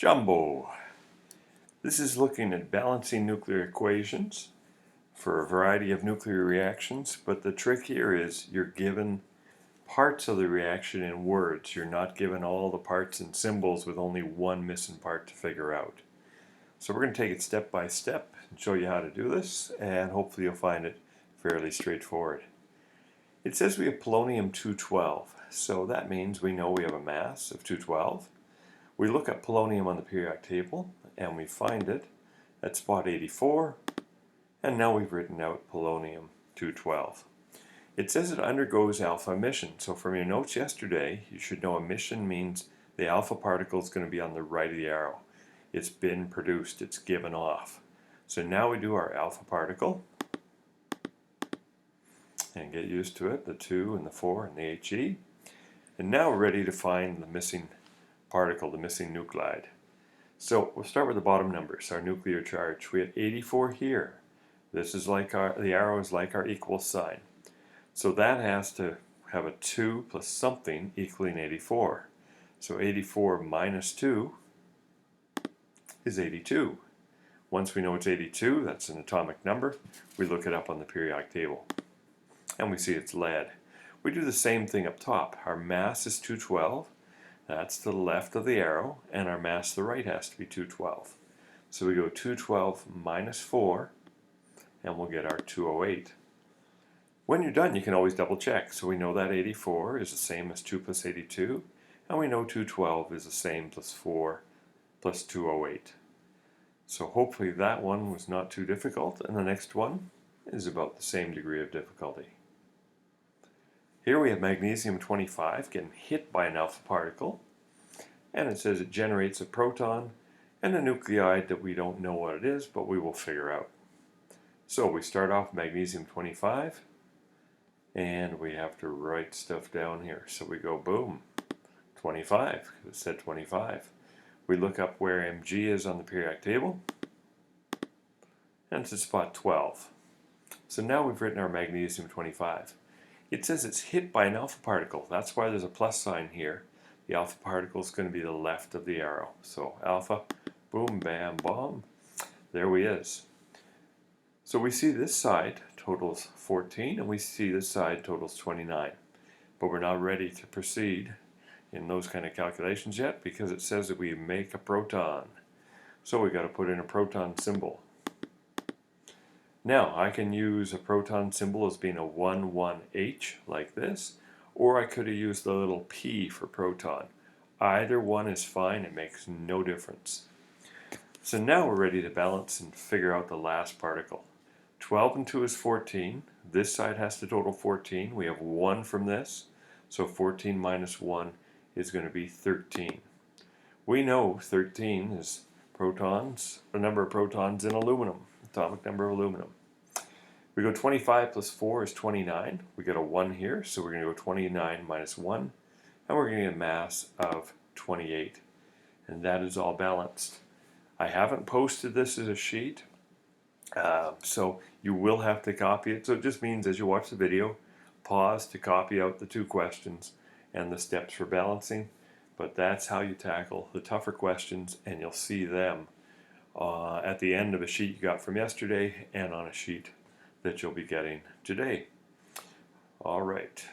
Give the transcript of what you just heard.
Jumbo. This is looking at balancing nuclear equations for a variety of nuclear reactions, but the trick here is you're given parts of the reaction in words. You're not given all the parts in symbols with only one missing part to figure out. So we're going to take it step by step and show you how to do this, and hopefully you'll find it fairly straightforward. It says we have polonium-212, so that means we know we have a mass of 212. We look at polonium on the periodic table and we find it at spot 84, and now we've written out polonium-212. It says it undergoes alpha emission, so from your notes yesterday you should know emission means the alpha particle is going to be on the right of the arrow. It's been produced, it's given off. So now we do our alpha particle and get used to it, the 2 and the 4 and the HE. And now we're ready to find the missing particle, the missing nuclide. So we'll start with the bottom numbers, our nuclear charge. We have 84 here. This is like the arrow is like our equal sign. So that has to have a 2 plus something equaling 84. So 84 minus 2 is 82. Once we know it's 82, that's an atomic number, we look it up on the periodic table. And we see it's lead. We do the same thing up top. Our mass is 212. That's to the left of the arrow, and our mass to the right has to be 212. So we go 212 minus 4, and we'll get our 208. When you're done, you can always double check. So we know that 84 is the same as 2 plus 82, and we know 212 is the same plus 4 plus 208. So hopefully that one was not too difficult, and the next one is about the same degree of difficulty. Here we have magnesium-25 getting hit by an alpha particle, and it says it generates a proton and a nuclide that we don't know what it is, but we will figure out. So we start off magnesium-25, and we have to write stuff down here. So we go boom, 25, because it said 25. We look up where Mg is on the periodic table, and it's at spot 12. So now we've written our magnesium-25. It says it's hit by an alpha particle. That's why there's a plus sign here. The alpha particle is going to be the left of the arrow. So alpha, boom, bam, bomb. There he is. So we see this side totals 14, and we see this side totals 29. But we're not ready to proceed in those kind of calculations yet, because it says that we make a proton. So we got to put in a proton symbol. Now, I can use a proton symbol as being a 1,1H, like this, or I could have used the little P for proton. Either one is fine, it makes no difference. So now we're ready to balance and figure out the last particle. 12 and 2 is 14. This side has to total 14. We have 1 from this, so 14 minus 1 is going to be 13. We know 13 is protons, the number of protons in aluminum. Atomic number of aluminum. We go 25 plus 4 is 29. We get a 1 here, so we're going to go 29 minus 1, and we're going to get a mass of 28. And that is all balanced. I haven't posted this as a sheet, so you will have to copy it. So it just means as you watch the video, pause to copy out the 2 questions and the steps for balancing. But that's how you tackle the tougher questions, and you'll see them at the end of a sheet you got from yesterday and on a sheet that you'll be getting today. All right.